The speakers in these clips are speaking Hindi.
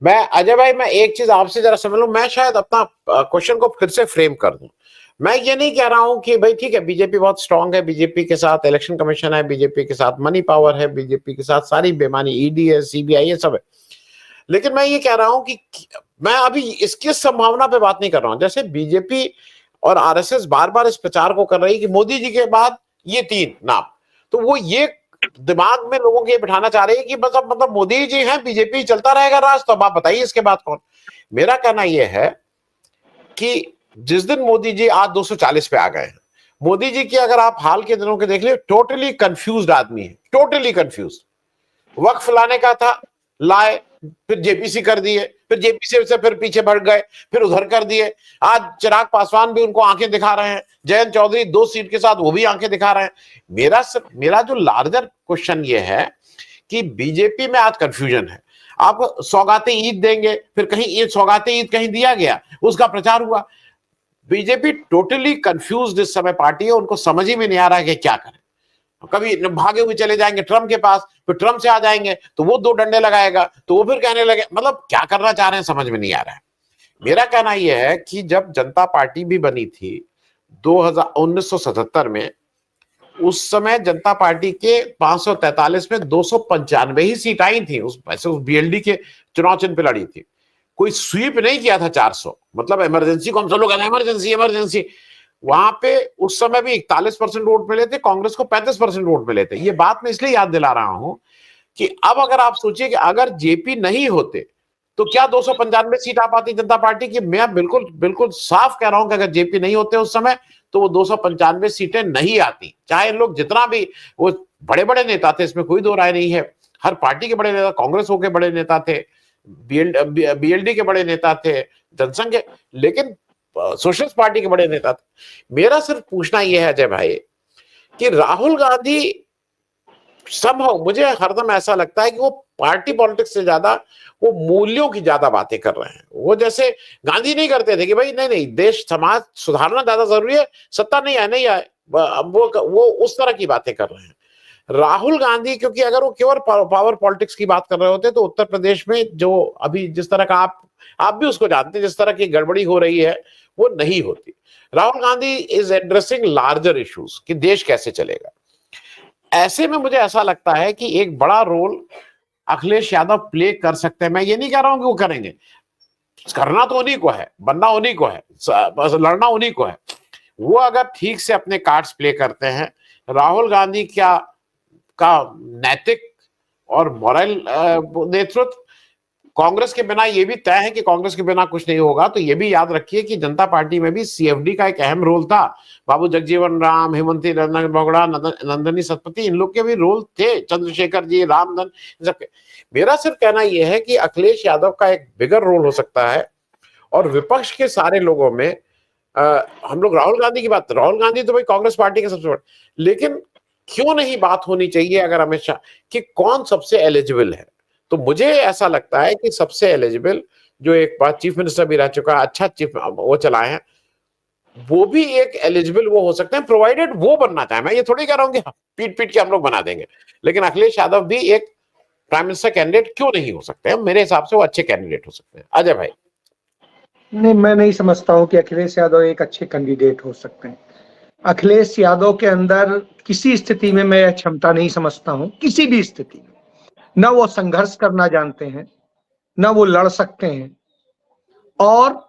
मैं अजय भाई, मैं एक चीज आपसे जरा समझ लूं, मैं शायद अपना क्वेश्चन को फिर से फ्रेम कर दूं। मैं ये नहीं कह रहा हूं कि भाई ठीक है बीजेपी बहुत स्ट्रांग है, बीजेपी के साथ इलेक्शन कमीशन है, बीजेपी के साथ मनी पावर है, बीजेपी के साथ सारी बेमानी ईडी है, सीबीआई है, सब है। लेकिन मैं ये कह रहा हूं कि मैं अभी इसकी संभावना पे बात नहीं कर रहा हूं। जैसे बीजेपी और आरएसएस बार बार इस प्रचार को कर रही है कि मोदी जी के बाद ये तीन नाम, तो वो ये दिमाग में लोगों के बिठाना चाह रहे हैं कि मतलब मोदी जी हैं, बीजेपी चलता रहेगा राज, तो अब आप बताइए इसके बाद कौन। मेरा कहना यह है कि जिस दिन मोदी जी आज 240 पे आ गए हैं, मोदी जी की अगर आप हाल के दिनों के देख लिए, टोटली कंफ्यूज्ड आदमी है, टोटली कंफ्यूज। वक्फ लाने का था, लाए, फिर जेपीसी कर दिए, फिर जेपीसी से फिर पीछे बढ़ गए, फिर उधर कर दिए। आज चिराग पासवान भी उनको आंखें दिखा रहे हैं, जयंत चौधरी 2 सीट के साथ वो भी आंखें दिखा रहे हैं। मेरा जो लार्जर क्वेश्चन ये है कि बीजेपी में आज कंफ्यूजन है। आप सौगाते ईद देंगे, फिर कहीं ये सौगाते ईद कहीं दिया गया, उसका प्रचार हुआ। बीजेपी टोटली कंफ्यूज्ड इस समय पार्टी है, उनको समझ ही में नहीं आ रहा है कि क्या करें। कभी भागे हुए चले जाएंगे ट्रम्प के पास, फिर ट्रम्प से आ जाएंगे तो वो 2 डंडे लगाएगा, तो वो फिर कहने लगे, मतलब क्या करना चाह रहे हैं समझ में नहीं आ रहा है। मेरा कहना यह है कि जब जनता पार्टी भी बनी थी 1977 में, उस समय जनता पार्टी के 543 में 295 ही सीट आई थी। उस बीएलडी के चुनाव चिन्ह पे लड़ी थी, कोई स्वीप नहीं किया था 400। मतलब इमरजेंसी को हम सब लोग कहते हैं इमरजेंसी इमरजेंसी, वहां पे उस समय भी 41% वोट मिले थे, कांग्रेस को 35% वोट मिले थे। ये बात मैं इसलिए याद दिला रहा हूं कि अब अगर आप सोचिए कि अगर जेपी नहीं होते तो क्या 295 सीट आ पाती जनता पार्टी की। मैं बिल्कुल बिल्कुल साफ कह रहा हूं कि अगर जेपी नहीं होते उस समय तो वो 295 सीटें नहीं आती, चाहे लोग जितना भी, वो बड़े बड़े नेता थे, इसमें कोई दो राय नहीं है। हर पार्टी के बड़े नेता, कांग्रेस के बड़े नेता थे, बीएलडी के बड़े नेता थे, जनसंघ के, लेकिन सोशलिस्ट पार्टी के बड़े नेता थे। मेरा सिर्फ पूछना यह है अजय भाई कि राहुल गांधी संभव, मुझे हरदम ऐसा लगता है कि वो पार्टी पॉलिटिक्स से ज्यादा वो मूल्यों की ज्यादा बातें कर रहे हैं। वो जैसे गांधी नहीं करते थे कि भाई नहीं नहीं देश समाज सुधारना ज्यादा जरूरी है, सत्ता नहीं आए नहीं आए, वो उस तरह की बातें कर रहे हैं। राहुल गांधी, क्योंकि अगर वो केवल पावर पॉलिटिक्स की बात कर रहे होते तो उत्तर प्रदेश में जो अभी जिस तरह का आप भी उसको जानते हैं, जिस तरह की गड़बड़ी हो रही है वो नहीं होती। Rahul Gandhi is addressing larger issues कि देश कैसे चलेगा। ऐसे में मुझे ऐसा लगता है कि एक बड़ा रोल अखिलेश यादव प्ले कर सकते हैं। मैं ये नहीं कह रहा हूं कि वो करेंगे, करना तो उन्हीं को है, बनना उन्हीं को है, लड़ना उन्हीं को है। वो अगर ठीक से अपने कार्ड्स प्ले करते हैं, राहुल गांधी का नैतिक और मॉरल नेतृत्व, कांग्रेस के बिना ये भी तय है कि कांग्रेस के बिना कुछ नहीं होगा। तो ये भी याद रखिए कि जनता पार्टी में भी सीएफडी का एक अहम रोल था। बाबू जगजीवन राम, हेमंती बोगड़ा, नंदनी सतपथी, इन लोग के भी रोल थे, चंद्रशेखर जी, रामधन, सबके। मेरा सिर्फ कहना यह है कि अखिलेश यादव का एक बिगर रोल हो सकता है, और विपक्ष के सारे लोगों में हम लोग राहुल गांधी की बात, राहुल गांधी तो भाई कांग्रेस पार्टी के सबसे बड़े, लेकिन क्यों नहीं बात होनी चाहिए अगर अमित शाह कि कौन सबसे एलिजिबल है। तो मुझे ऐसा लगता है कि सबसे एलिजिबल, जो एक बार चीफ मिनिस्टर भी रह चुका, अच्छा चीफ वो चलाए हैं, वो भी एक एलिजिबल वो हो सकते हैं, प्रोवाइडेड वो बनना चाहे। मैं ये थोड़ी कह रहा हूँ कि पीट पीट के हम लोग बना देंगे, लेकिन अखिलेश यादव भी एक प्राइम मिनिस्टर कैंडिडेट क्यों नहीं हो सकते हैं। मेरे हिसाब से वो अच्छे कैंडिडेट हो सकते हैं। अजय भाई। नहीं, मैं नहीं समझता हूं कि अखिलेश यादव एक अच्छे कैंडिडेट हो सकते हैं। अखिलेश यादव के अंदर किसी स्थिति में मैं क्षमता नहीं समझता हूं, किसी भी स्थिति में। न वो संघर्ष करना जानते हैं, न वो लड़ सकते हैं। और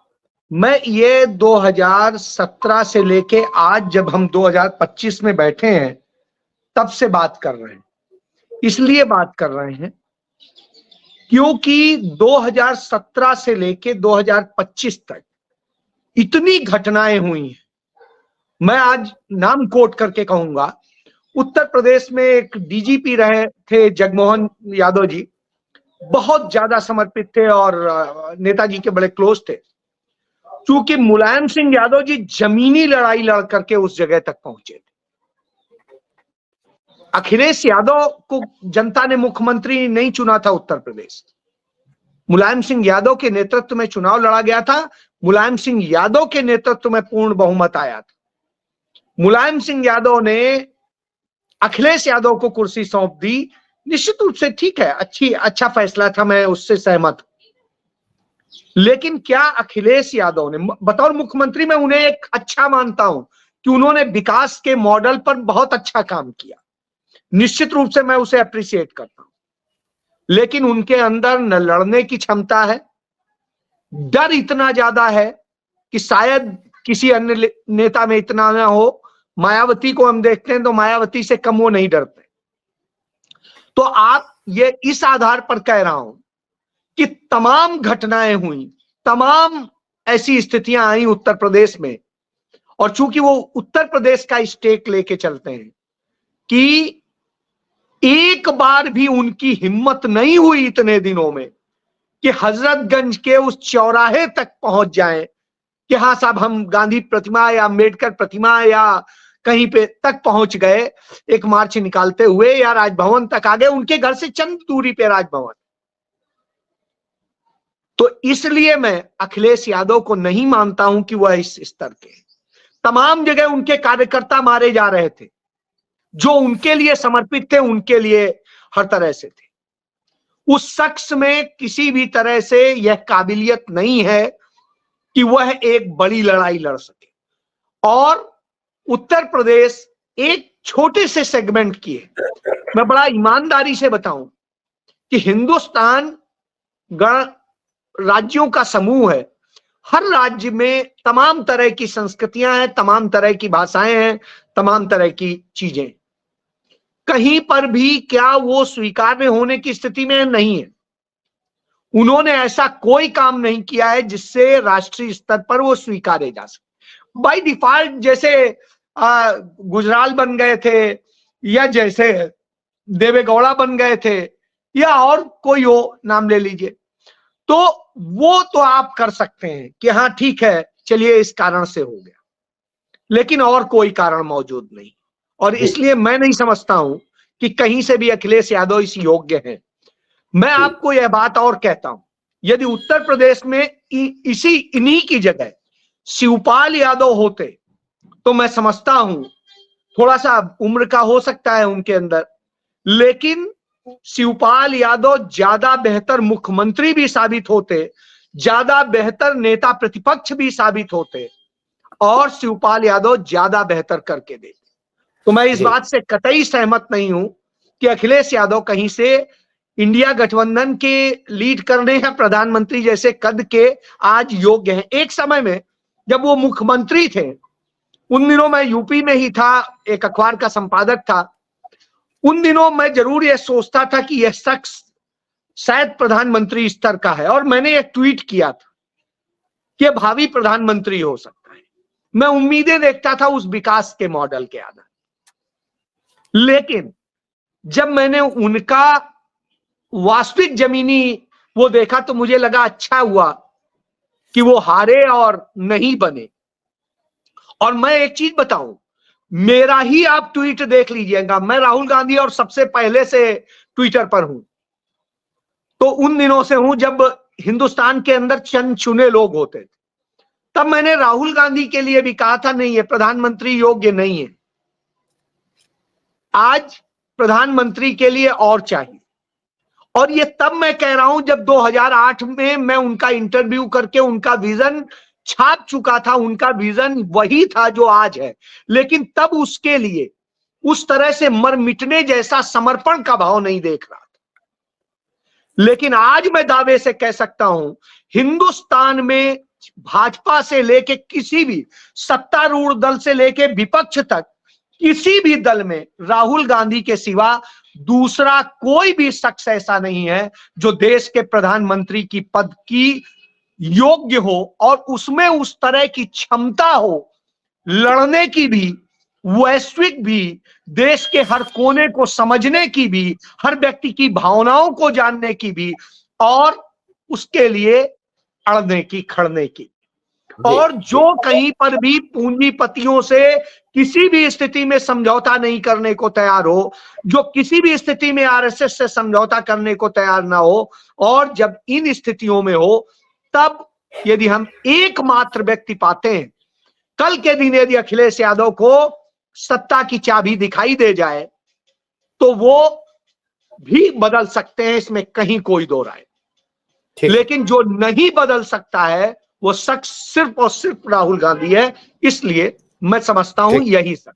मैं ये 2017 से लेके आज जब हम 2025 में बैठे हैं तब से बात कर रहे हैं। इसलिए बात कर रहे हैं क्योंकि 2017 से लेके 2025 तक इतनी घटनाएं हुई हैं। मैं आज नाम कोट करके कहूंगा, उत्तर प्रदेश में एक डीजीपी रहे थे जगमोहन यादव जी, बहुत ज्यादा समर्पित थे और नेताजी के बड़े क्लोज थे। क्योंकि मुलायम सिंह यादव जी जमीनी लड़ाई लड़ करके उस जगह तक पहुंचे थे। अखिलेश यादव को जनता ने मुख्यमंत्री नहीं चुना था उत्तर प्रदेश, मुलायम सिंह यादव के नेतृत्व में चुनाव लड़ा गया था। मुलायम सिंह यादव के नेतृत्व में पूर्ण बहुमत आया था। मुलायम सिंह यादव ने अखिलेश यादव को कुर्सी सौंप दी। निश्चित रूप से ठीक है, अच्छा फैसला था, मैं उससे सहमत हूं। लेकिन क्या अखिलेश यादव ने, बतौर मुख्यमंत्री मैं उन्हें एक अच्छा मानता हूं कि उन्होंने विकास के मॉडल पर बहुत अच्छा काम किया, निश्चित रूप से मैं उसे अप्रिशिएट करता हूं, लेकिन उनके अंदर न लड़ने की क्षमता है, डर इतना ज्यादा है कि शायद किसी अन्य नेता में इतना ना हो। मायावती को हम देखते हैं तो मायावती से कम वो नहीं डरते। तो आप ये इस आधार पर कह रहा हूं कि तमाम घटनाएं हुई, तमाम ऐसी स्थितियां आई उत्तर प्रदेश में, और चूंकि वो उत्तर प्रदेश का स्टेक लेके चलते हैं कि एक बार भी उनकी हिम्मत नहीं हुई इतने दिनों में कि हजरतगंज के उस चौराहे तक पहुंच जाएं कि हाँ साहब हम गांधी प्रतिमा या अम्बेडकर प्रतिमा या कहीं पे तक पहुंच गए, एक मार्च निकालते हुए या राजभवन तक आ गए। उनके घर से चंद दूरी पे राजभवन। तो इसलिए मैं अखिलेश यादव को नहीं मानता हूं कि वह इस स्तर के। तमाम जगह उनके कार्यकर्ता मारे जा रहे थे, जो उनके लिए समर्पित थे, उनके लिए हर तरह से थे। उस शख्स में किसी भी तरह से यह काबिलियत नहीं है कि वह एक बड़ी लड़ाई लड़ सके। और उत्तर प्रदेश एक छोटे से सेगमेंट की है। मैं बड़ा ईमानदारी से बताऊं कि हिंदुस्तान गण राज्यों का समूह है। हर राज्य में तमाम तरह की संस्कृतियां हैं, तमाम तरह की भाषाएं हैं, तमाम तरह की चीजें। कहीं पर भी क्या वो स्वीकार्य होने की स्थिति में नहीं है। उन्होंने ऐसा कोई काम नहीं किया है जिससे राष्ट्रीय स्तर पर वो स्वीकारे जा सके। बाय डिफॉल्ट जैसे गुजराल बन गए थे, या जैसे देवेगौड़ा बन गए थे, या और कोई हो, नाम ले लीजिए, तो वो तो आप कर सकते हैं कि हाँ ठीक है चलिए इस कारण से हो गया, लेकिन और कोई कारण मौजूद नहीं। और इसलिए मैं नहीं समझता हूं कि कहीं से भी अखिलेश यादव इस योग्य हैं। मैं आपको यह बात और कहता हूं, यदि उत्तर प्रदेश में इन्हीं की जगह शिवपाल यादव होते तो मैं समझता हूं थोड़ा सा उम्र का हो सकता है उनके अंदर, लेकिन शिवपाल यादव ज्यादा बेहतर मुख्यमंत्री भी साबित होते, ज्यादा बेहतर नेता प्रतिपक्ष भी साबित होते, और शिवपाल यादव ज्यादा बेहतर करके देते। तो मैं इस बात से कतई सहमत नहीं हूं कि अखिलेश यादव कहीं से इंडिया गठबंधन के लीड करने या प्रधानमंत्री जैसे कद के आज योग्य हैं। एक समय में जब वो मुख्यमंत्री थे, उन दिनों मैं यूपी में ही था, एक अखबार का संपादक था। उन दिनों मैं जरूर यह सोचता था कि यह शख्स शायद प्रधानमंत्री स्तर का है, और मैंने एक ट्वीट किया था कि भावी प्रधानमंत्री हो सकता है। मैं उम्मीदें देखता था उस विकास के मॉडल के आधार। लेकिन जब मैंने उनका वास्तविक जमीनी वो देखा तो मुझे लगा अच्छा हुआ कि वो हारे और नहीं बने। और मैं एक चीज बताऊं, मेरा ही आप ट्वीट देख लीजिएगा, मैं राहुल गांधी और सबसे पहले से ट्विटर पर हूं, तो उन दिनों से हूं जब हिंदुस्तान के अंदर चंद चुने लोग होते थे। तब मैंने राहुल गांधी के लिए भी कहा था नहीं, ये प्रधानमंत्री योग्य नहीं है। आज प्रधानमंत्री के लिए और चाहिए। और ये तब मैं कह रहा हूं जब 2008 में मैं उनका इंटरव्यू करके उनका विजन छाप चुका था। उनका विजन वही था जो आज है, लेकिन तब उसके लिए उस तरह से मर मिटने जैसा समर्पण का भाव नहीं देख रहा था। लेकिन आज मैं दावे से कह सकता हूं, हिंदुस्तान में भाजपा से लेके किसी भी सत्तारूढ़ दल से लेके विपक्ष तक किसी भी दल में राहुल गांधी के सिवा दूसरा कोई भी शख्स ऐसा नहीं है जो देश के प्रधानमंत्री की पद की योग्य हो और उसमें उस तरह की क्षमता हो, लड़ने की भी, वैश्विक भी, देश के हर कोने को समझने की भी, हर व्यक्ति की भावनाओं को जानने की भी, और उसके लिए अड़ने की, खड़ने की। और जो कहीं पर भी पूंजीपतियों से किसी भी स्थिति में समझौता नहीं करने को तैयार हो, जो किसी भी स्थिति में आरएसएस से समझौता करने को तैयार ना हो, और जब इन स्थितियों में हो, तब यदि हम एकमात्र व्यक्ति पाते हैं, कल के दिन यदि अखिलेश यादव को सत्ता की चाबी दिखाई दे जाए तो वो भी बदल सकते हैं, इसमें कहीं कोई दो राय। ठीक। लेकिन जो नहीं बदल सकता है वो शख्स सिर्फ और सिर्फ राहुल गांधी है। इसलिए मैं समझता हूं ठीक। यही सच।